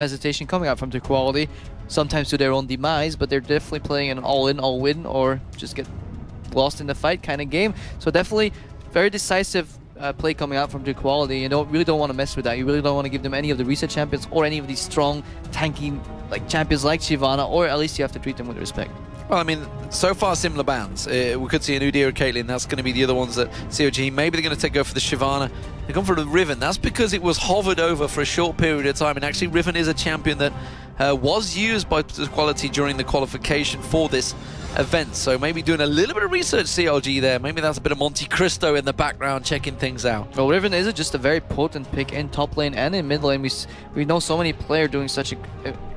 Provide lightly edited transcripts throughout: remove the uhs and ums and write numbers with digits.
hesitation coming out from Turquality, sometimes to their own demise, but they're definitely playing an all-in, all-win, or just get lost in the fight kind of game. So definitely very decisive play coming out from Turquality. You really don't want to mess with that. You really don't want to give them any of the reset champions or any of these strong, tanky champions like Shyvana, or at least you have to treat them with respect. Well, I mean, so far similar bans. We could see an Udyr or Caitlyn. That's going to be the other ones that CLG. Maybe they're going to go for the Shyvana. They've gone for the Riven. That's because it was hovered over for a short period of time. And actually, Riven is a champion that was used by Turquality during the qualification for this event. So maybe doing a little bit of research, CLG there. Maybe that's a bit of Monte Cristo in the background checking things out. Well, Riven is just a very potent pick in top lane and in mid lane. We know so many players doing such a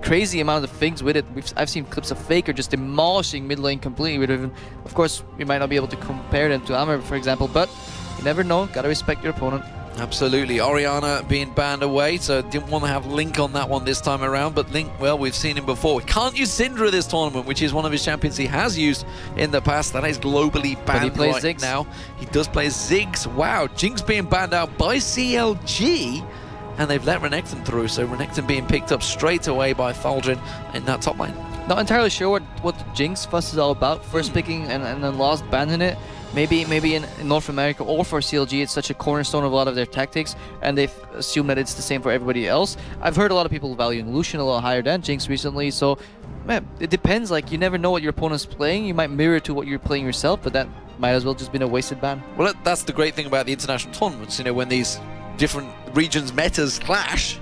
crazy amount of things with it. I've seen clips of Faker just demolishing mid lane completely with Riven. Of course, we might not be able to compare them to Amber, for example, but you never know. Gotta respect your opponent. Absolutely. Orianna being banned away, so didn't want to have Link on that one this time around, but Link, well, we've seen him before. We can't use Syndra this tournament, which is one of his champions he has used in the past. That is globally banned but he plays right Ziggs now. He does play Ziggs. Wow, Jinx being banned out by CLG, and they've let Renekton through, so Renekton being picked up straight away by Thaldrin in that top lane. Not entirely sure what the Jinx fuss is all about. First picking and then lost banning it. Maybe in North America or for CLG, it's such a cornerstone of a lot of their tactics, and they've assumed that it's the same for everybody else. I've heard a lot of people valuing Lucian a lot higher than Jinx recently, so man, it depends. You never know what your opponent's playing. You might mirror to what you're playing yourself, but that might as well just been a wasted ban. Well, that's the great thing about the international tournaments. When these different regions' metas clash,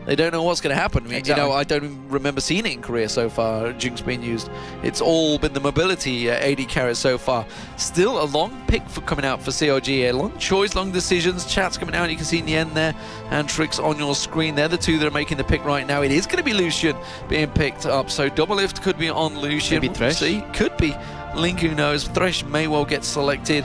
they don't know what's going to happen. I mean, exactly. I don't even remember seeing it in Korea so far, Jinx being used. It's all been the mobility AD carries so far. Still a long pick for coming out for CLG. A long choice, long decisions. Chat's coming out, you can see in the end there. And Tricks on your screen. They're the two that are making the pick right now. It is going to be Lucian being picked up. So double lift could be on Lucian. Maybe Thresh. See, could be Link, who knows. Thresh may well get selected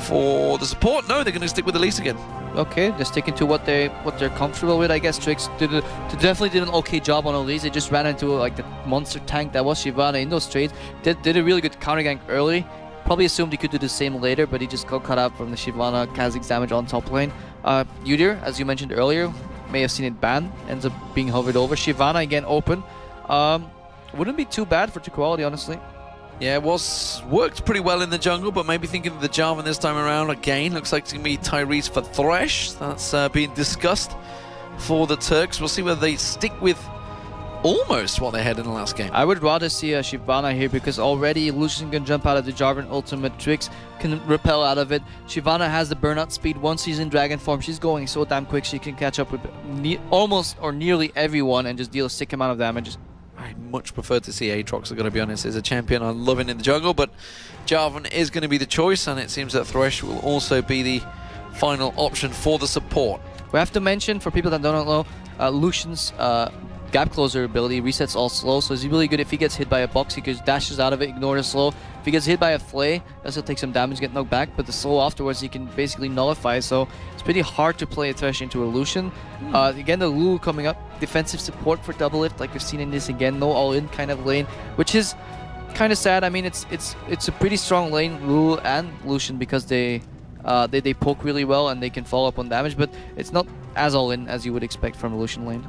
for the support. No, they're going to stick with Elise again. Okay, they're sticking to what they're comfortable with, I guess. Tricks definitely did an okay job on Elise. They just ran into the monster tank that was Shyvana in those trades. Did a really good counter gank early. Probably assumed he could do the same later, but he just got cut out from the Shyvana Kha'Zix damage on top lane. Udyr, as you mentioned earlier, may have seen it banned, ends up being hovered over. Shyvana again open. Wouldn't be too bad for Turquality, honestly. Yeah, it worked pretty well in the jungle, but maybe thinking of the Jarvan this time around again. Looks like it's going to be Tyrese for Thresh. That's being discussed for the Turks. We'll see whether they stick with almost what they had in the last game. I would rather see a Shyvana here because already Lucian can jump out of the Jarvan ultimate. Tricks can repel out of it. Shyvana has the burnout speed. Once she's in dragon form, she's going so damn quick she can catch up with almost or nearly everyone and just deal a sick amount of damage. I much prefer to see Aatrox, I'm going to be honest. As a champion, I love him in the jungle, but Jarvan is going to be the choice, and it seems that Thresh will also be the final option for the support. We have to mention, for people that don't know, Lucian's gap closer ability resets all slow, so it's really good if he gets hit by a box. He just dashes out of it, ignore the slow. If he gets hit by a flay, that'll take some damage, get knocked back, but the slow afterwards he can basically nullify, so it's pretty hard to play a Thresh into a Lucian. Again, the Lulu coming up, defensive support for double lift, like we've seen in this again, no all-in kind of lane, which is kind of sad. I mean, it's a pretty strong lane, Lulu and Lucian, because they poke really well and they can follow up on damage, but it's not as all-in as you would expect from a Lucian lane.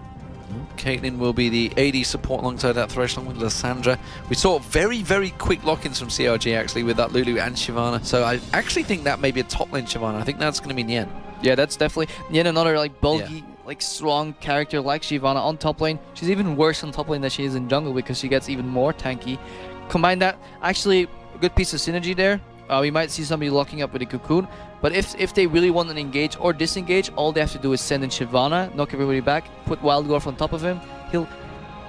Caitlyn will be the AD support alongside that Thresh along with Lissandra. We saw very, very quick lock-ins from CLG actually with that Lulu and Shyvana. So I actually think that may be a top lane Shyvana. I think that's going to be Nien. Yeah, that's definitely Nien, another bulky, strong character like Shyvana on top lane. She's even worse on top lane than she is in jungle because she gets even more tanky. Combine that, actually a good piece of synergy there. We might see somebody locking up with a Cocoon, but if they really want to engage or disengage, all they have to do is send in Shyvana, knock everybody back, put Wild Dwarf on top of him. He'll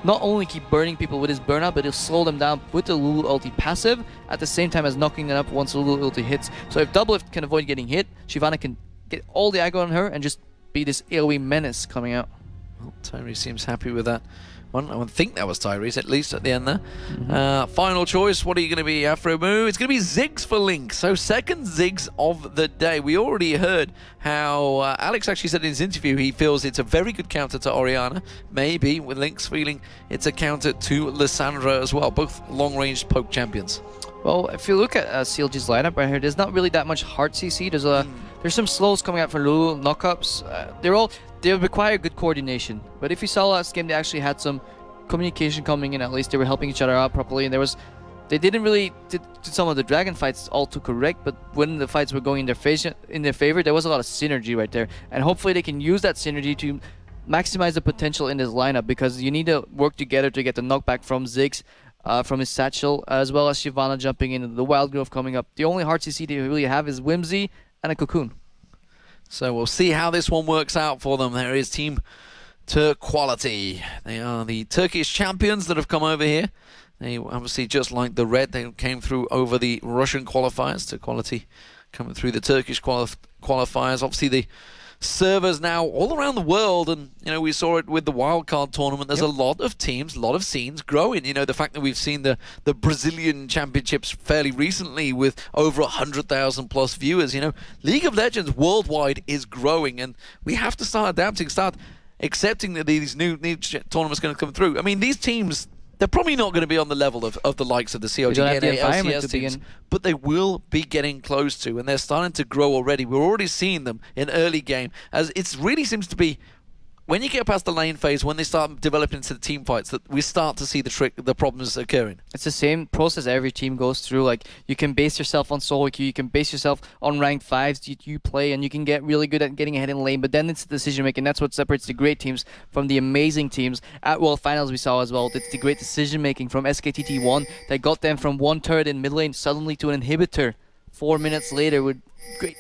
not only keep burning people with his burnout, but he'll slow them down with the Lulu ulti passive, at the same time as knocking them up once the Lulu ulti hits. So if double lift can avoid getting hit, Shyvana can get all the aggro on her and just be this AoE menace coming out. Well, Tyrese seems happy with that. I would think that was Tyrese, at least at the end there. Final choice, what are you going to be, Afro Moo? It's going to be Ziggs for Link. So second Ziggs of the day. We already heard how Alex actually said in his interview he feels it's a very good counter to Orianna. Maybe with Link's feeling it's a counter to Lissandra as well. Both long-range poke champions. Well, if you look at CLG's lineup right here, there's not really that much hard CC. There's some slows coming out for Lulu, knockups. They're all they require good coordination. But if you saw last game, they actually had some communication coming in. At least they were helping each other out properly, and they didn't really did some of the dragon fights all too correct. But when the fights were going in their favor, there was a lot of synergy right there, and hopefully they can use that synergy to maximize the potential in this lineup, because you need to work together to get the knockback from Ziggs, from his satchel, as well as Shyvana jumping in, the wild growth coming up. The only hearts you see they really have is Whimsy and a Cocoon. So we'll see how this one works out for them. There is Team Turquality. They are the Turkish champions that have come over here. They obviously, just like the Red, they came through over the Russian qualifiers. Turquality coming through the Turkish qualifiers. Obviously, the servers now all around the world, and we saw it with the wildcard tournament. There's a lot of teams, a lot of scenes growing. The fact that we've seen the Brazilian championships fairly recently with over 100,000 plus viewers. League of Legends worldwide is growing, and we have to start adapting, start accepting that these new tournaments are going to come through. I mean, these teams, they're probably not going to be on the level of the likes of the CLG and LCS teams, but they will be getting close to, and they're starting to grow already. We're already seeing them in early game, as it really seems to be when you get past the lane phase, when they start developing into the team fights, that we start to see the problems occurring. It's the same process every team goes through. Like, you can base yourself on solo queue, you can base yourself on ranked 5s you play, and you can get really good at getting ahead in lane, but then it's the decision making. That's what separates the great teams from the amazing teams. At World Finals we saw as well, it's the great decision making from SKTT1 that got them from one turret in mid lane suddenly to an inhibitor 4 minutes later, with great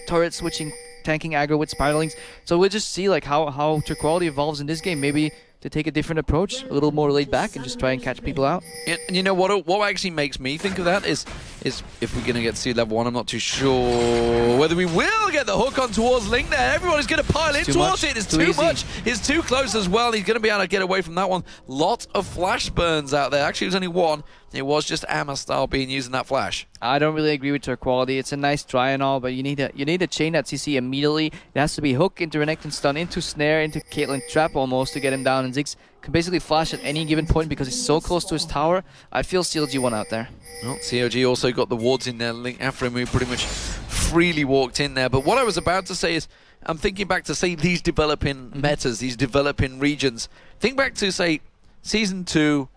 turret switching, tanking aggro with spiralings. So we'll just see how Turquality evolves in this game. Maybe to take a different approach, a little more laid back, and just try and catch people out. And you know what actually makes me think of that is if we're going to get to level 1, I'm not too sure whether we will get the hook on towards Link there. Everybody's going to pile in towards it. It's too much. It's too close as well. He's going to be able to get away from that one. Lot of flash burns out there. Actually, it was only one. It was just Amastyle being used in that flash. I don't really agree with Turquality. It's a nice try and all, but you need to chain that CC immediately. It has to be hook into Renekton stun, into snare, into Caitlyn trap almost to get him down, and Ziggs can basically flash at any given point because he's so close to his tower. I feel CLG won out there. Well, CLG also got the wards in there. Link Afro pretty much freely walked in there. But what I was about to say is, I'm thinking back to, say, these developing metas, these developing regions. Think back to, say, Season 2,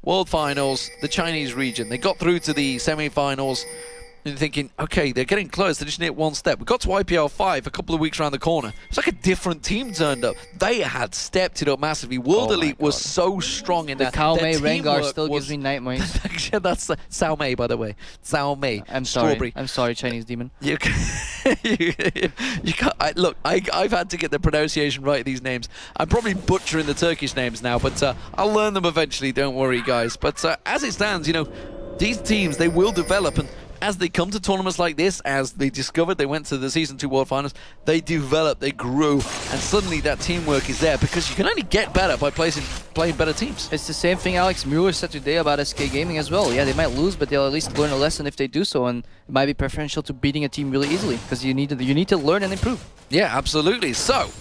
World Finals, the Chinese region. They got through to the semi-finals and thinking, okay, they're getting close. They just need one step. We got to IPL 5 a couple of weeks around the corner. It's like a different team turned up. They had stepped it up massively. World Elite was so strong in that. The Cao Mei Rengar still gives me nightmares. That's Cao Mei, by the way. Cao Mei. I'm sorry. Strawberry. I'm sorry, Chinese demon. You can't, look, I've had to get the pronunciation right of these names. I'm probably butchering the Turkish names now, but I'll learn them eventually, don't worry, guys. But as it stands, these teams, they will develop, and as they come to tournaments like this, as they discovered, they went to the Season 2 World Finals, they develop, they grew, and suddenly that teamwork is there, because you can only get better by playing better teams. It's the same thing Alex Mueller said today about SK Gaming as well. Yeah, they might lose, but they'll at least learn a lesson if they do so, and it might be preferential to beating a team really easily, because you need to learn and improve. Yeah, absolutely. So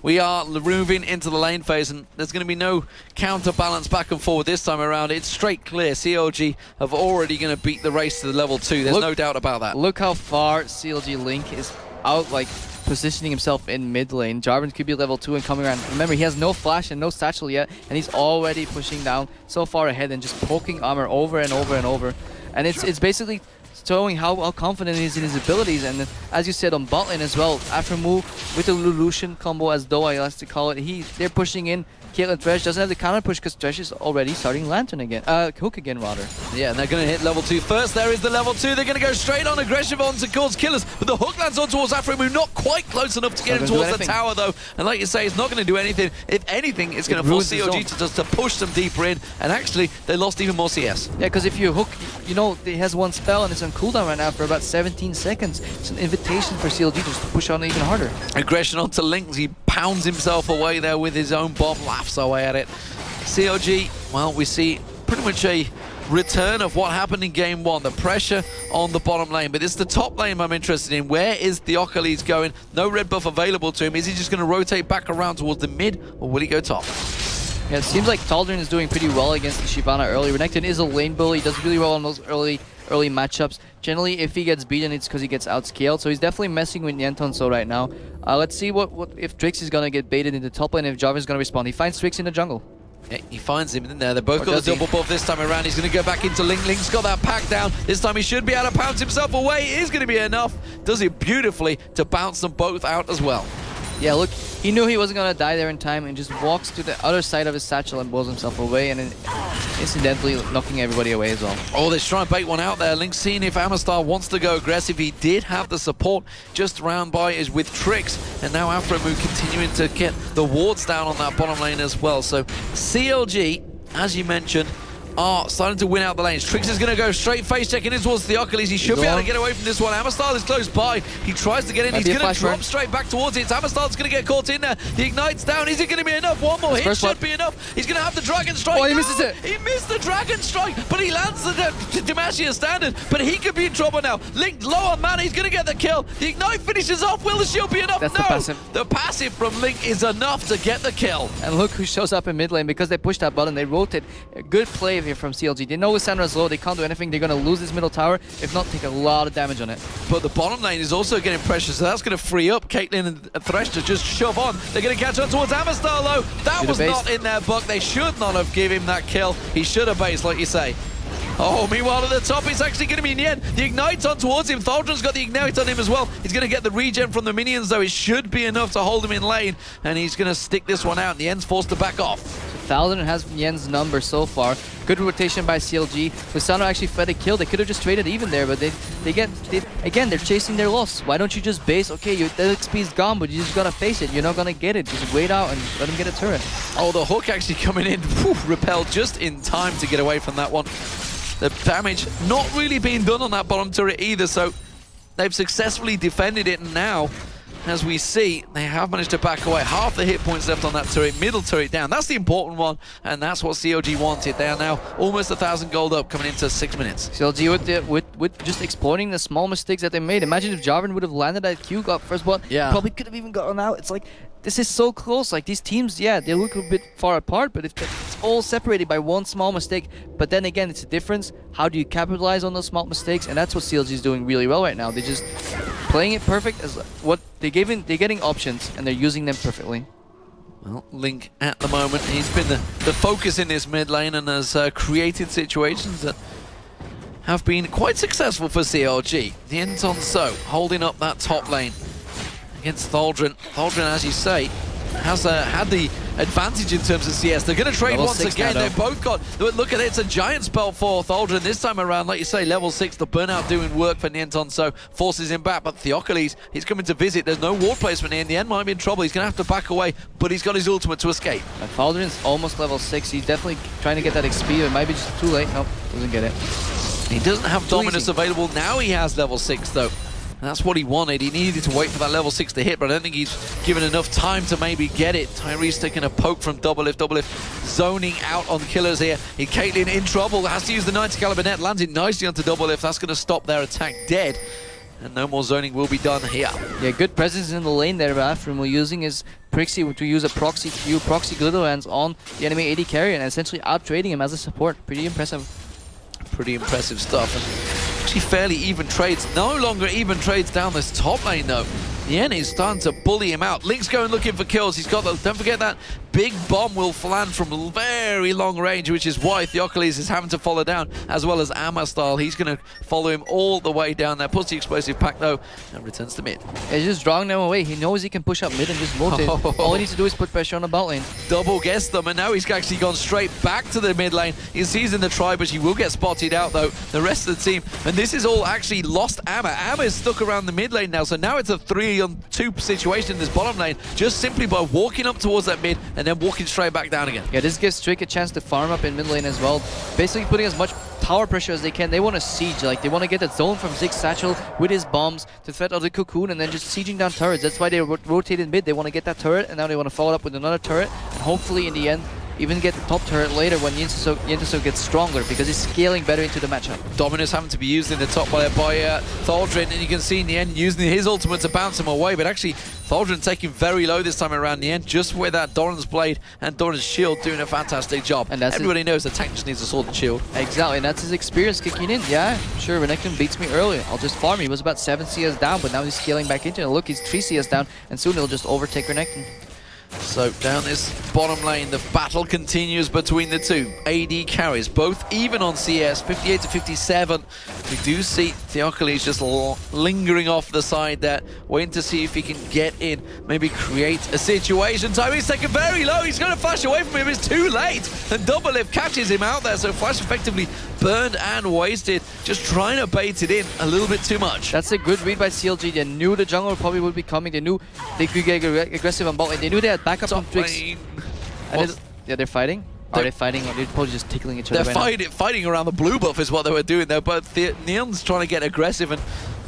we are moving into the lane phase, and there's going to be no counterbalance back and forward this time around. It's straight clear. CLG have already going to beat the race to the level 2. There's no doubt about that. Look how far CLG Link is out, positioning himself in mid lane. Jarvan could be level 2 and coming around. Remember, he has no flash and no satchel yet, and he's already pushing down so far ahead and just poking armor over and over and over. And it's basically showing how confident he is in his abilities. And as you said on bot lane as well, after move with the Lucian combo, as though I like to call it, they're pushing in. Caitlyn Thresh doesn't have the counter push because Thresh is already starting Lantern again. Hook again, rather. Yeah, and they're going to hit level 2 first. There is the level 2. They're going to go straight on aggressive on to cause killers. But the hook lands on towards Afromu, not quite close enough to get him towards the tower, though. And like you say, it's not going to do anything. If anything, it's going to force CLG to push them deeper in. And actually, they lost even more CS. Yeah, because if you hook, it has one spell and it's on cooldown right now for about 17 seconds. It's an invitation for CLG just to push on even harder. Aggression onto Link. He pounds himself away there with his own bomb, laughs away at it. CLG, well, we see pretty much a return of what happened in game 1, the pressure on the bottom lane. But it's the top lane I'm interested in. Where is Theocles going? No red buff available to him. Is he just going to rotate back around towards the mid, or will he go top? Yeah, it seems like Taldrin is doing pretty well against the Shyvana early. Renekton is a lane bully. He does really well on those early matchups. Generally, if he gets beaten, it's because he gets outscaled. So he's definitely messing with Nyentonso right now. Let's see what if Trix is gonna get baited into top lane, if Jarvan's gonna respond. He finds Trix in the jungle. Yeah, he finds him in there. They've both got the double buff this time around. He's going to go back into Link. Link's got that pack down. This time he should be able to pounce himself away. It is going to be enough. Does it beautifully to bounce them both out as well. Yeah, look, he knew he wasn't going to die there in time and just walks to the other side of his satchel and blows himself away, and then incidentally knocking everybody away as well. Oh, they're trying to bait one out there. Link's seeing if Amistar wants to go aggressive. He did have the support just round by is with Trix, and now Afromu continuing to get the wards down on that bottom lane as well. So CLG, as you mentioned, are starting to win out the lanes. Trix is going to go straight face checking in towards Theocles. He should be able to get away from this one. Amistar is close by. He tries to get in. He's going to drop straight back towards it. Amistar's going to get caught in there. The Ignite's down. Is it going to be enough? One more hit should be enough. He's going to have the Dragon Strike. Oh, he misses it. He missed the Dragon Strike, but he lands the Demacia standard. But he could be in trouble now. Link low on mana. He's going to get the kill. The Ignite finishes off. Will the shield be enough? That's no. the passive. The passive from Link is enough to get the kill. And look who shows up in mid lane because they pushed that button. They rotate. A good play here from CLG. They know with Sandra's low, they can't do anything. They're going to lose this middle tower, if not take a lot of damage on it. But the bottom lane is also getting pressure, so that's going to free up Caitlyn and Thresh to just shove on. They're going to catch on towards Amistar though. That was not in their book. They should not have given him that kill. He should have based, like you say. Oh, meanwhile at the top, it's actually going to be Nien. The Ignite's on towards him. Thaldrin's got the Ignite on him as well. He's going to get the regen from the minions, though. It should be enough to hold him in lane, and he's going to stick this one out. Nien's forced to back off. So Thaldrin has Nien's number so far. Good rotation by CLG. Lissandra actually fed a kill. They could have just traded even there, but again, they're chasing their loss. Why don't you just base? Okay, the XP is gone, but you just got to face it. You're not going to get it. Just wait out and let him get a turret. Oh, the hook actually coming in. Whew, repelled just in time to get away from that one. The damage not really being done on that bottom turret either, so they've successfully defended it, and now, as we see, they have managed to back away. Half the hit points left on that turret, middle turret down. That's the important one, and that's what CLG wanted. They are now almost 1,000 gold up coming into 6 minutes. CLG with just exploiting the small mistakes that they made. Imagine if Jarvan would have landed that Q, got first blood, probably could have even gotten out. It's like, this is so close. Like, these teams, yeah, they look a bit far apart, but it's all separated by one small mistake. But then again, it's a difference. How do you capitalize on those small mistakes? And that's what CLG is doing really well right now. They're just playing it perfect as what they're getting options, and they're using them perfectly. Well, Link at the moment, he's been the focus in this mid lane and has created situations that have been quite successful for CLG. The Nyentonso holding up that top lane against Thaldrin. Thaldrin, as you say, has had the advantage in terms of CS. They're going to trade once again. They've both got, look at it, it's a giant spell for Thaldrin this time around. Like you say, level 6, the burnout doing work for Nyentonso, forces him back. But Theocles, he's coming to visit. There's no ward placement here. In the end, might be in trouble. He's going to have to back away, but he's got his ultimate to escape. And Thaldrin's almost level 6. He's definitely trying to get that XP. It might be just too late. Nope, doesn't get it. He doesn't have Dominus available. Now he has level 6, though. That's what he wanted. He needed to wait for that level 6 to hit, but I don't think he's given enough time to maybe get it. Tyree's taking a poke from Doublelift. Doublelift zoning out on killers here. Caitlyn in trouble. Has to use the 90 caliber net. Lands it nicely onto Doublelift. That's going to stop their attack dead. And no more zoning will be done here. Yeah, good presence in the lane there. Afrim using his Prixie to use a proxy Q, proxy glitter lands on the enemy AD carrier and essentially out-trading him as a support. Pretty impressive. Pretty impressive stuff. And actually fairly even trades. No longer even trades down this top lane though. Nien is starting to bully him out. Link's going looking for kills. He's got the, don't forget that big bomb will land from very long range, which is why Theocles is having to follow down, as well as Amistar. He's going to follow him all the way down there. Puts the explosive pack though, and returns to mid. He's just drawing them away. He knows he can push up mid and just rotate. All he needs to do is put pressure on the bot lane. Double guessed them, and now he's actually gone straight back to the mid lane. He sees in the try, but he will get spotted out though, the rest of the team. And this is all actually lost Amma. Amma is stuck around the mid lane now, so now it's a 3-on-2 situation in this bottom lane, just simply by walking up towards that mid and then walking straight back down again. Yeah, this gives Trick a chance to farm up in mid lane as well, basically putting as much tower pressure as they can. They want to siege, like they want to get that zone from Zig's satchel with his bombs to threat of the cocoon and then just sieging down turrets. That's why they rotated mid. They want to get that turret and now they want to follow up with another turret and hopefully in the end even get the top turret later when Yintaso gets stronger, because he's scaling better into the matchup. Dominus having to be used in the top by Thaldrin, and you can see in the end using his ultimate to bounce him away, but actually Thaldrin taking very low this time around in the end, just with that Doran's Blade and Doran's Shield doing a fantastic job. And everybody knows the tank just needs a sword and shield. Exactly, and that's his experience kicking in. Yeah, sure, Renekton beats me earlier, I'll just farm. He was about 7 CS down, but now he's scaling back into it. Look, he's 3 CS down, and soon he'll just overtake Renekton. So down this bottom lane, the battle continues between the two AD carries, both even on CS, 58 to 57. We do see Theocles just lingering off the side there, waiting to see if he can get in, maybe create a situation. Tyrese taken very low, he's going to flash away from him, it's too late, and Doublelift catches him out there, so Flash effectively burned and wasted, just trying to bait it in a little bit too much. That's a good read by CLG. They knew the jungle probably would be coming, they knew they could get aggressive on bot lane, they knew they had backup from Twix. Yeah, they're fighting? Are they fighting, or they're probably just tickling each other? They're fighting around the blue buff is what they were doing there, but Neon's trying to get aggressive and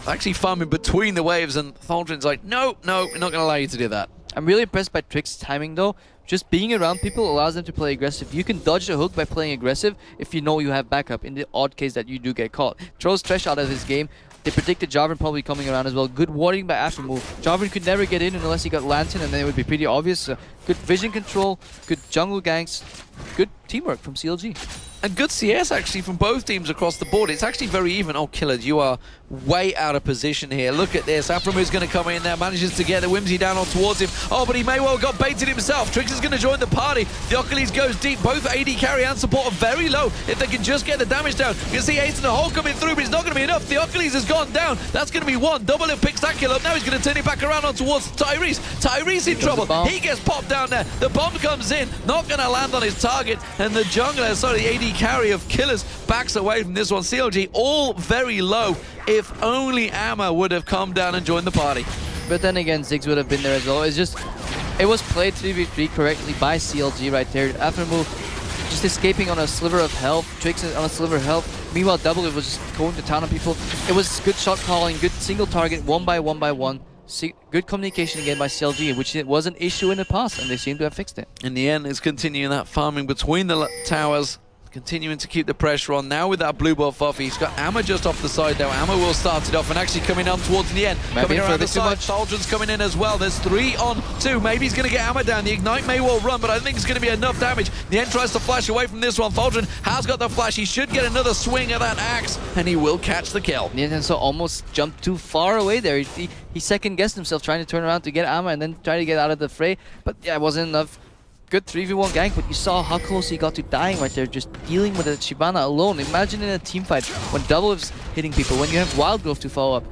actually farming between the waves, and Thaldrin's like, no, we're not going to allow you to do that. I'm really impressed by Twix's timing though. Just being around people allows them to play aggressive. You can dodge the hook by playing aggressive if you know you have backup, in the odd case that you do get caught. Throws Thresh out of his game. They predicted Jarvan probably coming around as well. Good warding by Aftermove. Jarvan could never get in unless he got Lantern, and then it would be pretty obvious. Good vision control, good jungle ganks, good teamwork from CLG. And good CS actually from both teams across the board. It's actually very even. Oh, Killer, you are way out of position here. Look at this. Aframu's going to come in there, manages to get the Whimsy down on towards him. Oh, but he may well got baited himself. Trix is going to join the party. Theocles goes deep. Both AD carry and support are very low. If they can just get the damage down. You can see Ace in the hole coming through, but it's not going to be enough. Theocles has gone down. That's going to be one. Doublelift picks that kill up. Now he's going to turn it back around on towards Tyrese. Tyrese in trouble. He gets popped down there. The bomb comes in. Not going to land on his target. And the jungler, sorry, the AD carry of Killers backs away from this one. CLG all very low. If only Amma would have come down and joined the party. But then again, Ziggs would have been there as well. It's just, it was played 3v3 correctly by CLG right there. Aftermove just escaping on a sliver of health, Trix on a sliver of health. Meanwhile, Doublelift was just going to town on people. It was good shot calling, good single target, one by one. Good communication again by CLG, which was an issue in the past, and they seem to have fixed it. In the end, it's continuing that farming between the towers. Continuing to keep the pressure on. Now with that blue buff off, he's got Amma just off the side though. Amma will start it off and actually coming on towards the end. Coming around the side, Thaldrin's coming in as well. There's 3 on 2. Maybe he's going to get Amma down. The Ignite may well run, but I think it's going to be enough damage. The end tries to flash away from this one. Thaldrin has got the flash. He should get another swing at that axe, and he will catch the kill. So almost jumped too far away there. He second-guessed himself trying to turn around to get Amma and then try to get out of the fray. But yeah, it wasn't enough. Good 3v1 gank, but you saw how close he got to dying right there, just dealing with the Shyvana alone. Imagine in a team fight when Doublelift's hitting people, when you have Wild Growth to follow up.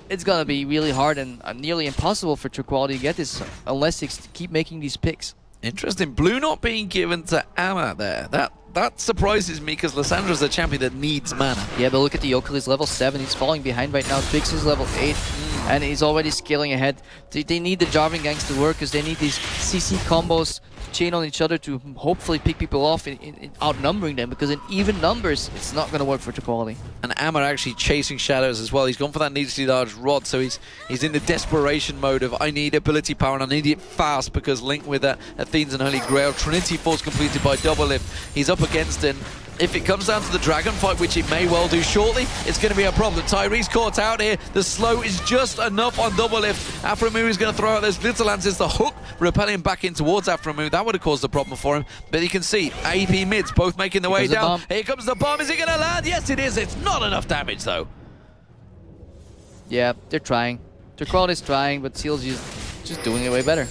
It's gonna be really hard and nearly impossible for Turquality to get this unless they keep making these picks. Interesting. Blue not being given to Amma there. That surprises me because Lyssandra's a champion that needs mana. Yeah, but look at the Yokel, he's level 7, he's falling behind right now. Twix is level 8, and he's already scaling ahead. They need the Jarvan ganks to work because they need these CC combos to chain on each other to hopefully pick people off in outnumbering them, because in even numbers, it's not going to work for Turquality. And Amma actually chasing shadows as well. He's gone for that needlessly large rod, so he's in the desperation mode of I need ability power and I need it fast, because linked with that Athene's and Holy Grail. Trinity Force completed by Doublelift. He's up against it. If it comes down to the dragon fight, which it may well do shortly, it's going to be a problem. Tyrese caught out here. The slow is just enough on Doublelift. Aframu is going to throw out those glitter lances. The hook repelling back in towards Aframu. That would have caused a problem for him. But you can see AP mids both making their way down. Here comes the bomb. Is it going to land? Yes, it is. It's not enough damage, though. Yeah, they're trying. Turquality's trying, but CLG is just doing it way better.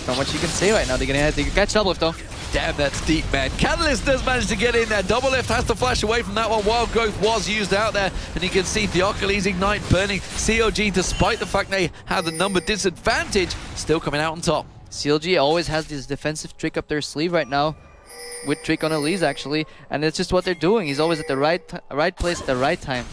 Not much you can say right now. They're going to catch Doublelift, though. Damn, that's deep, man. Catalyst does manage to get in there. Doublelift has to flash away from that one. Wild Growth was used out there, and you can see Theocles Ignite burning CLG, despite the fact they had the number disadvantage, still coming out on top. CLG always has this defensive trick up their sleeve right now, with Trick on Elise actually, and it's just what they're doing. He's always at the right place at the right time.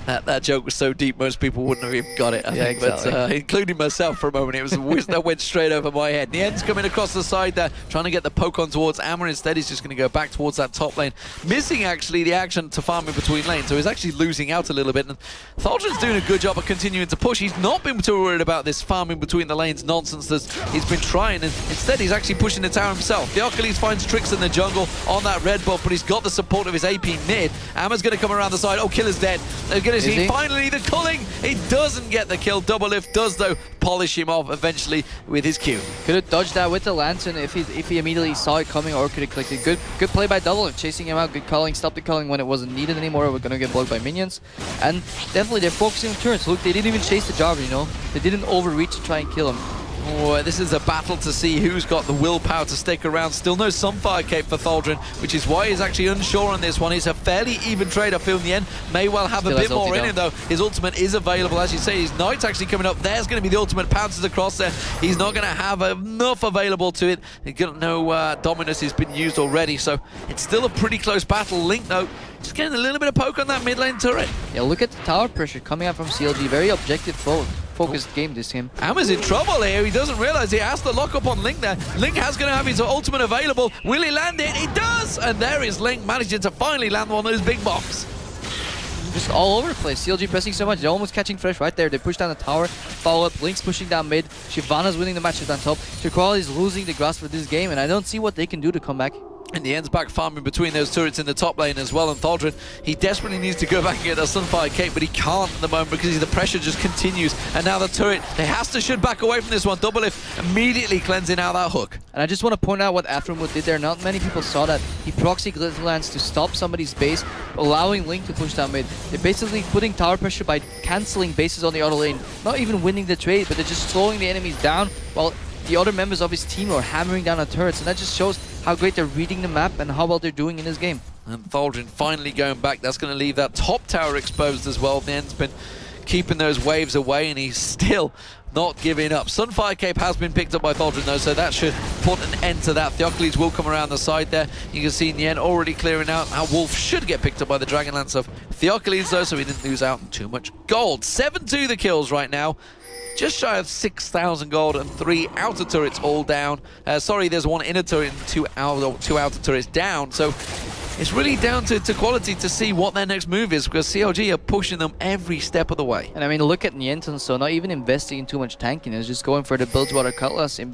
That joke was so deep, most people wouldn't have even got it, I think. Exactly. But, including myself for a moment. It was a whiz that went straight over my head. Nien's coming across the side there, trying to get the poke on towards Amma. Instead, he's just going to go back towards that top lane, missing actually the action to farm in between lanes. So he's actually losing out a little bit. And Thaldren's doing a good job of continuing to push. He's not been too worried about this farming between the lanes nonsense that he's been trying. And instead, he's actually pushing the tower himself. Theocles finds tricks in the jungle on that red buff, but he's got the support of his AP mid. Amma's going to come around the side. Oh, Killer's dead. They're going to see finally the culling. He doesn't get the kill. Double Lift does, though, polish him off eventually with his Q. Could have dodged that with the Lantern if he immediately saw it coming, or could have clicked it. Good play by Double Lift, chasing him out. Good culling. Stopped the culling when it wasn't needed anymore. We're going to get blocked by minions. And definitely they're focusing on turrets. Look, they didn't even chase the Jobber, you know. They didn't overreach to try and kill him. Oh, this is a battle to see who's got the willpower to stick around. Still no Sunfire Cape for Thaldren, which is why he's actually unsure on this one. It's a fairly even trade. I feel in the end may well have a bit more in him, though. His ultimate is available, as you say. His Knight's actually coming up. There's going to be the ultimate, pounces across there. He's not going to have enough available to it. No Dominus has been used already, so it's still a pretty close battle. Link, though, just getting a little bit of poke on that mid lane turret. Yeah, look at the tower pressure coming out from CLG. Very objective focused game this game. Amma's in trouble here. He doesn't realize he has to lock up on Link there. Link has going to have his ultimate available. Will he land it? He does! And there is Link managing to finally land one of those big bombs. Just all over the place. CLG pressing so much. They're almost catching fresh right there. They push down the tower. Follow up. Link's pushing down mid. Shyvana's winning the matches on top. Turquality is losing the grasp for this game, and I don't see what they can do to come back. And the end's back farming between those turrets in the top lane as well. And Thaldren, he desperately needs to go back and get a Sunfire Cape, but he can't at the moment because the pressure just continues. And now the turret, they has to should back away from this one. Double Lift immediately cleansing out that hook. And I just want to point out what Afromut did there. Not many people saw that. He proxy Glitterlands to stop somebody's base, allowing Link to push down mid. They're basically putting tower pressure by cancelling bases on the other lane. Not even winning the trade, but they're just slowing the enemies down while the other members of his team are hammering down on turrets. And that just shows how great they're reading the map and how well they're doing in this game. And Thaldren finally going back. That's going to leave that top tower exposed as well. The end's been keeping those waves away, and he's still not giving up. Sunfire Cape has been picked up by Thaldren, though, so that should put an end to that. Theocles will come around the side there. You can see in the end already clearing out. Now Wolf should get picked up by the Dragonlance of Theocles, though, so he didn't lose out on too much gold. 7-2 the kills right now. Just shy of 6,000 gold and 3 outer turrets all down. Sorry, there's 1 inner turret and 2 outer turrets down. So it's really down to Turquality to see what their next move is, because CLG are pushing them every step of the way. And I mean, look at Nienten, so not even investing in too much tankiness, just going for the Bilgewater Cutlass and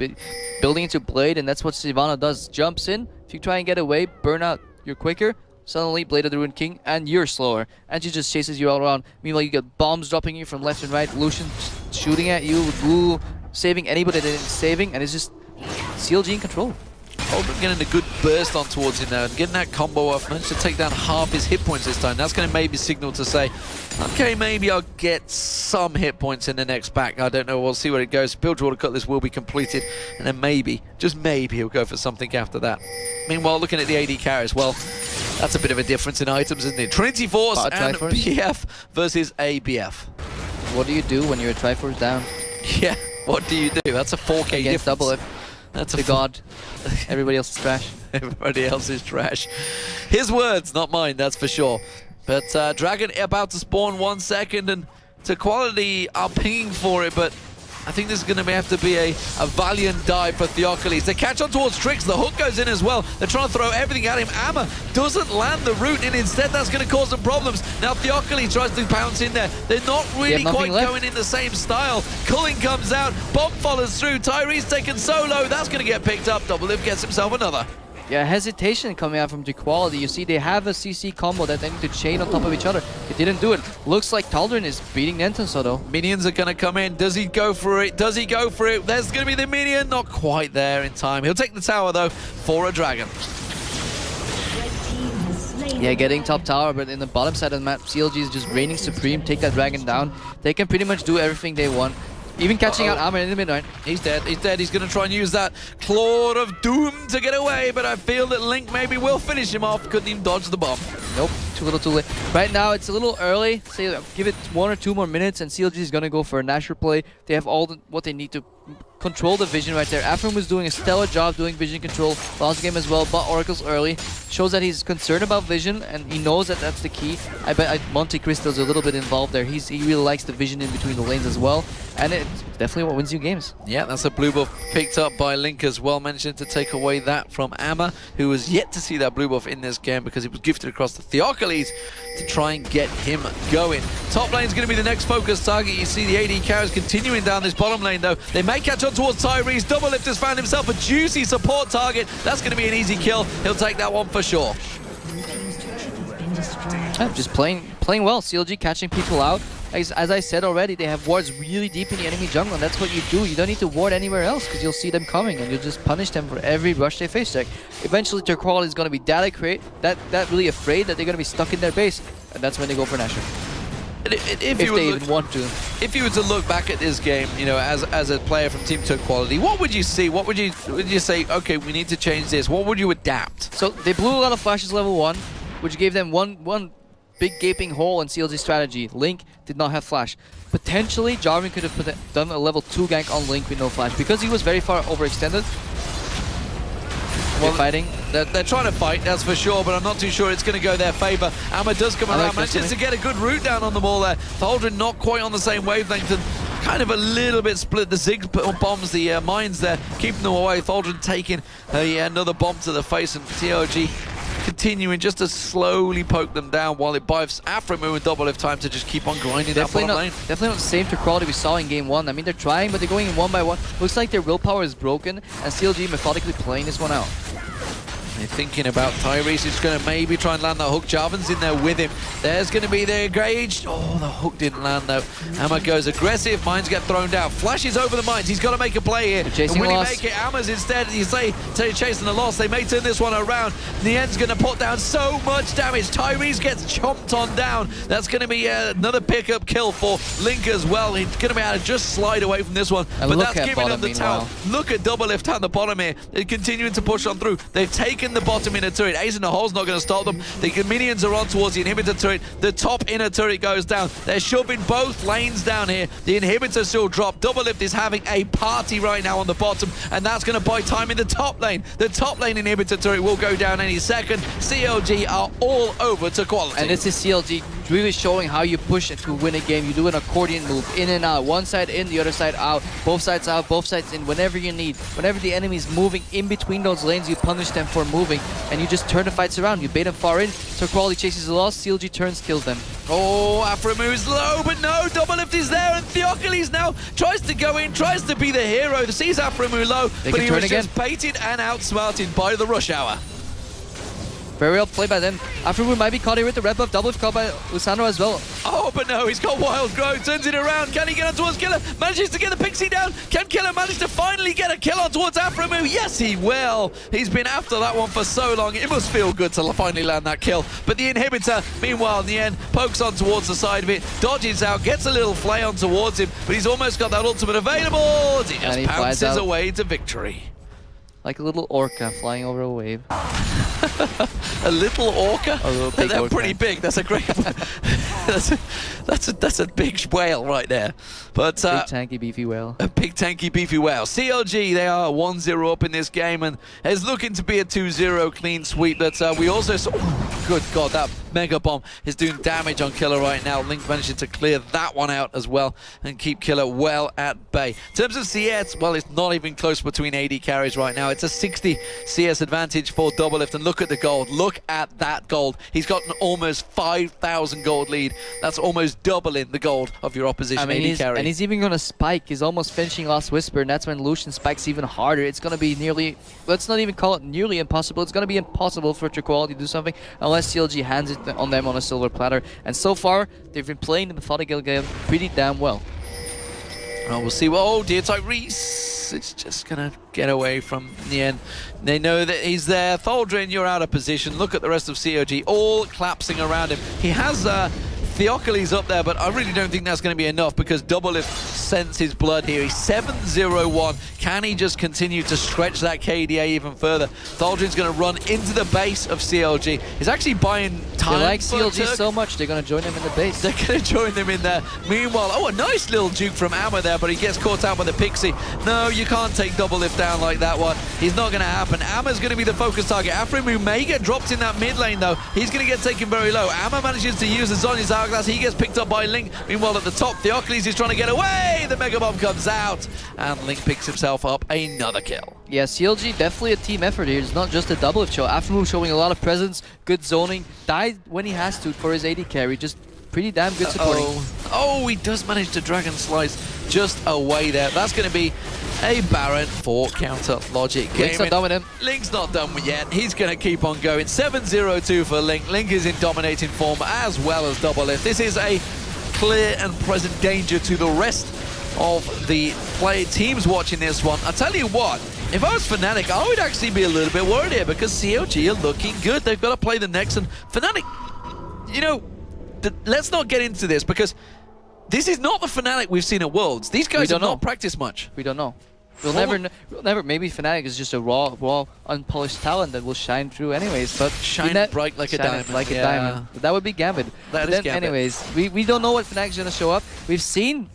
building into Blade, and that's what Shyvana does. Jumps in, if you try and get away, burn out, you're quicker. Suddenly, Blade of the Ruined King, and you're slower. And she just chases you all around. Meanwhile, you get bombs dropping you from left and right. Lucian shooting at you. Blue saving anybody that isn't saving. And it's just CLG in control. Thaldren getting a good burst on towards him now and getting that combo off. Managed to take down half his hit points this time. That's going to maybe signal to say, okay, maybe I'll get some hit points in the next back. I don't know. We'll see where it goes. Bilgewater Cutlass will be completed. And then maybe, just maybe, he'll go for something after that. Meanwhile, looking at the AD carry as well, that's a bit of a difference in items, isn't it? Trinity Force and BF versus ABF. What do you do when you're a Triforce down? Yeah, what do you do? That's a 4K against difference. Double Lift. That's a god. Everybody else is trash. Everybody else is trash. His words, not mine, that's for sure. But Dragon about to spawn 1 second, and Turquality are pinging for it, but I think this is going to have to be a valiant dive for Theocles. They catch on towards Trix. The hook goes in as well. They're trying to throw everything at him. Amma doesn't land the root, and instead that's going to cause some problems. Now Theocles tries to bounce in there. They're not really quite going in the same style. Culling comes out. Bomb follows through. Tyrese taken solo. That's going to get picked up. Double Lift gets himself another. Yeah, hesitation coming out from Turquality. You see, they have a CC combo that they need to chain on top of each other. They didn't do it. Looks like Thaldren is beating Nentenso, though. Minions are going to come in. Does he go for it? Does he go for it? There's going to be the minion. Not quite there in time. He'll take the tower, though, for a dragon. Yeah, getting top tower, but in the bottom side of the map, CLG is just reigning supreme. Take that dragon down. They can pretty much do everything they want. Even catching out Armor in the mid, right? He's dead. He's dead. He's going to try and use that Claw of Doom to get away, but I feel that Link maybe will finish him off. Couldn't even dodge the bomb. Nope. Too little, too late. Right now, it's a little early. Say, give it 1 or 2 more minutes, and CLG is going to go for a Nashor play. They have all what they need to control the vision right there. Afram was doing a stellar job doing vision control last game as well, but Oracle's early. shows that he's concerned about vision, and he knows that that's the key. I bet Monte Cristo's a little bit involved there. He really likes the vision in between the lanes as well, and it's definitely what wins you games. Yeah, that's a blue buff picked up by Link as well, managing to take away that from Amma, who was yet to see that blue buff in this game because it was gifted across the Turquality to try and get him going. Top lane's going to be the next focus target. You see the AD carries continuing down this bottom lane though. They may catch on towards Tyrese. Doublelift has found himself a juicy support target. That's going to be an easy kill. He'll take that one for sure. Yeah, just playing well. CLG catching people out. As I said already, they have wards really deep in the enemy jungle, and that's what you do. You don't need to ward anywhere else because you'll see them coming, and you'll just punish them for every rush they face check. Eventually, Turquality is going to be that really afraid that they're going to be stuck in their base, and that's when they go for Nashor. If they even want to. If you were to look back at this game, you know, as a player from Team Turquality, what would you see? What would you say? Okay, we need to change this. What would you adapt? So they blew a lot of flashes level 1, which gave them one big gaping hole in CLG strategy. Link did not have flash. Potentially, Jarvan could have done a level 2 gank on Link with no flash because he was very far overextended. Well, fighting. They're trying to fight, that's for sure, but I'm not too sure it's going to go their favor. Amma does come around, manages to get a good route down on them all there. Thaldrin not quite on the same wavelength and kind of a little bit split. The Ziggs bombs the mines there, keeping them away. Thaldrin taking another bomb to the face, and CLG continuing just to slowly poke them down while it buys Afromu and Doublelift time to just keep on grinding that bottom lane. Definitely not the same Turquality we saw in game 1. I mean, they're trying, but they're going in one by one. Looks like their willpower is broken, and CLG methodically playing this one out. They're thinking about Tyrese, who's going to maybe try and land that hook. Jarvan's in there with him. There's going to be the engaged. Oh, the hook didn't land though. Amma goes aggressive. Mines get thrown down. Flashes over the mines. He's got to make a play here. And will he make it? Amma's instead, you say, chasing the loss. They may turn this one around. Nien's going to put down so much damage. Tyrese gets chomped on down. That's going to be another pickup kill for Link as well. He's going to be able to just slide away from this one. And but that's giving them the tower. Look at Doublelift down the bottom here. They're continuing to push on through. They've taken the bottom inner turret. Ace in the hole's not going to stop them. The minions are on towards the inhibitor turret. The top inner turret goes down. They're shoving both lanes down here. The inhibitor still dropped. Doublelift is having a party right now on the bottom, and that's going to buy time in the top lane. The top lane inhibitor turret will go down any second. CLG are all over Turquality. And this is CLG really showing how you push it to win a game. You do an accordion move, in and out, one side in, the other side out, both sides in, whenever you need. Whenever the enemy is moving in between those lanes, you punish them for moving, and you just turn the fights around. You bait them far in, Turquality chases the loss, CLG turns, kills them. Oh, Afromu is low, but no, Doublelift is there, and Theocles now tries to go in, tries to be the hero. Sees Afromu low, but he was just baited and outsmarted by the rush hour. Very well played by them. Afromu might be caught here with the red buff. Doublelift caught by Usano as well. Oh, but no, he's got Wild Growth. Turns it around. Can he get on towards Killer? Manages to get the Pixie down. Can Killer manage to finally get a kill on towards Afromu? Yes, he will. He's been after that one for so long. It must feel good to finally land that kill. But the inhibitor, meanwhile, in the end, pokes on towards the side of it, dodges out, gets a little flay on towards him, but he's almost got that ultimate available. He just pounces away to victory. Like a little orca flying over a wave. A little orca? A little big They're orca. pretty big. That's a great. that's a big whale right there. But big tanky beefy whale. A big tanky beefy whale. CLG, they are 1-0 up in this game, and it's looking to be a 2-0 clean sweep. But we also saw. Good God, that Mega Bomb is doing damage on Killer right now. Link managing to clear that one out as well and keep Killer well at bay. In terms of CS, well, it's not even close between AD carries right now. It's a 60 CS advantage for Doublelift, and look at the gold. Look at that gold. He's got an almost 5,000 gold lead. That's almost doubling the gold of your opposition AD carry. And he's even going to spike. He's almost finishing Last Whisper, and that's when Lucian spikes even harder. It's going to be nearly, let's not even call it nearly impossible. It's going to be impossible for Turquality to do something unless CLG hands it on them on a silver platter. And so far, they've been playing the methodical game pretty damn well. Well, we'll see. Oh, dear Tyrese. It's just going to get away from Nien. They know that he's there. Thaldrin, you're out of position. Look at the rest of CLG, all collapsing around him. He has Theocles up there, but I really don't think that's going to be enough because Doublelift scents his blood here. He's 7-0-1. Can he just continue to stretch that KDA even further? Thaldrin's going to run into the base of CLG. He's actually buying time. They like for CLG Turk. so much, they're going to join him in the base. They're going to join them in there. Meanwhile, oh, a nice little juke from Amma there, but he gets caught out by the Pixie. No, you can't take double lift down like that one. He's not going to happen. Amma's going to be the focus target. Afrimu may get dropped in that mid lane, though. He's going to get taken very low. Amma manages to use the Zhonya's Hourglass. He gets picked up by Link. Meanwhile, at the top, Theocles is trying to get away. The Mega Bomb comes out, and Link picks himself up another kill. Yeah, CLG definitely a team effort here. It's not just a double lift show. Afrimu showing a lot of presence, good zoning, died when he has to for his AD carry. Just pretty damn good supporting. Oh, he does manage to Dragon Slice just away there. That's going to be a Baron for Counter Logic. Link's not done with him. Link's not done yet. He's going to keep on going. 7-0-2 for Link. Link is in dominating form as well as double lift. This is a clear and present danger to the rest of the teams watching this one. I'll tell you what, if I was Fnatic, I would actually be a little bit worried here because CLG are looking good. They've got to play the next, and Fnatic, you know, let's not get into this because this is not the Fnatic we've seen at Worlds. These guys have not practiced much. We don't know. We'll never. Maybe Fnatic is just a raw, unpolished talent that will shine through anyways. But shine bright like a diamond. Like a diamond. But that would be Gambit. That is Gambit. Anyways, we don't know what Fnatic's gonna show up. We've seen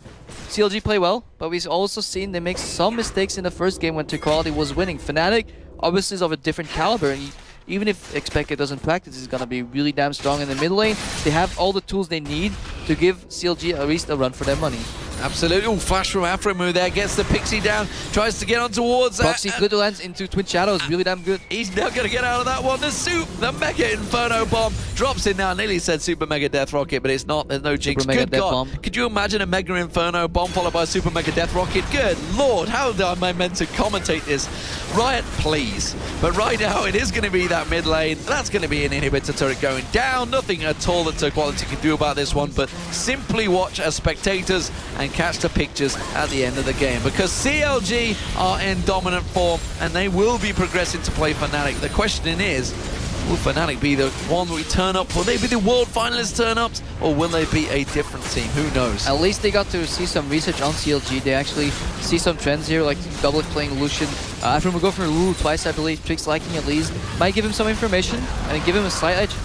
CLG play well, but we've also seen they make some mistakes in the first game when Turquality was winning. Fnatic obviously is of a different caliber, and even if Expected doesn't practice, he's gonna be really damn strong in the mid lane. They have all the tools they need to give CLG at least a run for their money. Absolutely. Ooh, flash from Afrimu there, gets the Pixie down, tries to get on towards that. Proxy good lands into Twin Shadows, really damn good. He's now going to get out of that one. The Mega Inferno Bomb drops in now. Nearly said Super Mega Death Rocket, but it's not. There's no jinx. Good God. Could you imagine a Mega Inferno Bomb followed by a Super Mega Death Rocket? Good Lord, how am I meant to commentate this? Riot, please. But right now, it is going to be that mid lane. That's going to be an inhibitor turret going down. Nothing at all that Turquality can do about this one, but simply watch as spectators and catch the pictures at the end of the game, because CLG are in dominant form and they will be progressing to play Fnatic. The question is, will Fnatic be the one we turn up? Will they be the world finalists turn ups, or will they be a different team? Who knows? At least they got to see some research on CLG. They actually see some trends here, like double playing Lucian. After we go for Lulu twice, I believe. Tricks liking at least. Might give him some information and give him a slight edge.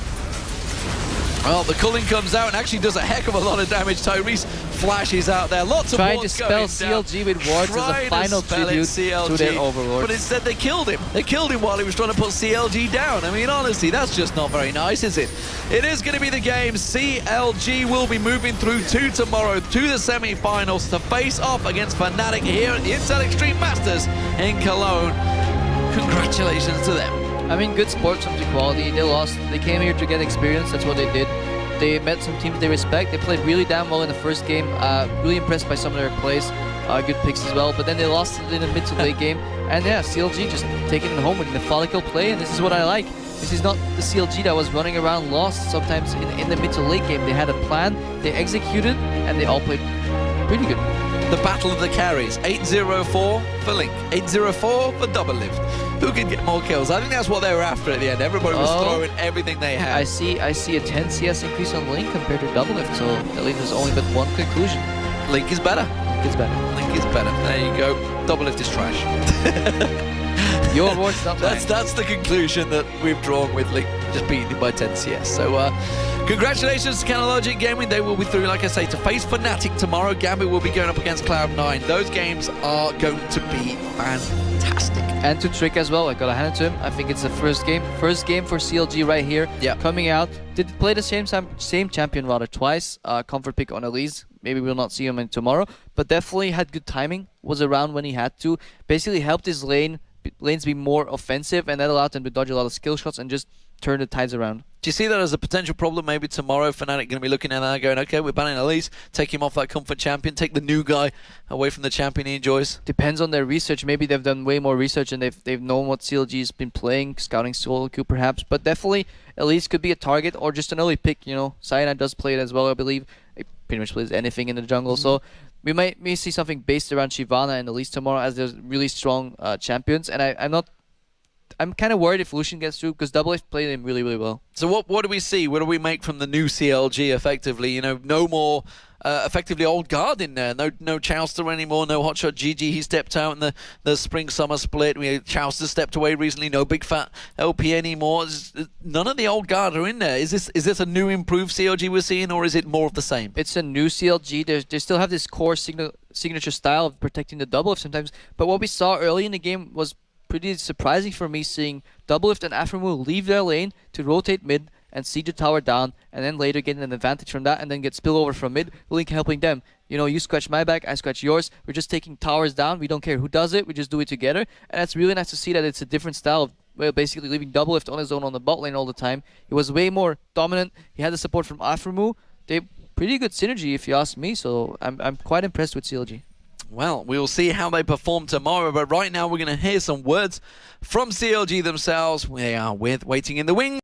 Well, the culling comes out and actually does a heck of a lot of damage. Tyrese flashes out there. Lots of trying to spell CLG with wards as a final tribute to their overlord. But instead they killed him. They killed him while he was trying to put CLG down. I mean, honestly, that's just not very nice, is it? It is going to be the game. CLG will be moving through to tomorrow to the semi-finals to face off against Fnatic here at the Intel Extreme Masters in Cologne. Congratulations to them. I mean, good sports from Turquality. They lost. They came here to get experience. That's what they did. They met some teams they respect. They played really damn well in the first game. Really impressed by some of their plays. Good picks as well. But then they lost in the mid to late game. And yeah, CLG just taking it home with methodical play. And this is what I like. This is not the CLG that was running around lost sometimes in the mid to late game. They had a plan. They executed. And they all played pretty good. The battle of the carries. 8-0-4 for Link. 8-0-4 for Double Lift. Who can get more kills? I think that's what they were after at the end. Everybody was throwing everything they had. I see a 10 CS increase on Link compared to Double Lift, so at least there's only but one conclusion. Link is better. Link is better. Link is better. There you go. Double Lift is trash. Your award's not mine. That's the conclusion that we've drawn with Link just beating him by 10 CS. So congratulations to Counter Logic Gaming. They will be through, like I say, to face Fnatic tomorrow. Gambit will be going up against Cloud9. Those games are going to be fantastic. And to Trick as well, I gotta hand it to him. I think it's the first game for CLG right here. Yeah. Coming out, did play the same champion rather twice. Comfort pick on Elise. Maybe we'll not see him in tomorrow, but definitely had good timing. Was around when he had to. Basically helped his lanes be more offensive, and that allowed him to dodge a lot of skill shots and just turn the tides around. Do you see that as a potential problem? Maybe tomorrow Fnatic going to be looking at that going, okay, we're banning Elise, take him off that comfort champion, take the new guy away from the champion he enjoys. Depends on their research. Maybe they've done way more research and they've known what CLG's been playing, scouting solo queue perhaps, but definitely Elise could be a target or just an early pick, you know. Cyanide does play it as well, I believe. It pretty much plays anything in the jungle, so we may see something based around Shyvana and Elise tomorrow as there's really strong champions, and I'm kind of worried if Lucian gets through because Double Lift played him really, really well. So what do we see? What do we make from the new CLG effectively? You know, no more effectively old guard in there. No Chowster anymore. No Hotshot GG. He stepped out in the spring-summer split. Chowster stepped away recently. No Big Fat LP anymore. None of the old guard are in there. Is this a new improved CLG we're seeing, or is it more of the same? It's a new CLG. They still have this core signature style of protecting the double lift sometimes. But what we saw early in the game was pretty surprising for me, seeing Double Lift and Afromu leave their lane to rotate mid and siege the tower down, and then later getting an advantage from that, and then get spillover from mid, Link helping them. You know, you scratch my back, I scratch yours. We're just taking towers down. We don't care who does it. We just do it together. And it's really nice to see that it's a different style of, well, basically leaving Double Lift on his own on the bot lane all the time. He was way more dominant. He had the support from Afromu. They pretty good synergy if you ask me, so I'm quite impressed with CLG. Well, we'll see how they perform tomorrow, but right now we're going to hear some words from CLG themselves. We are waiting in the wings.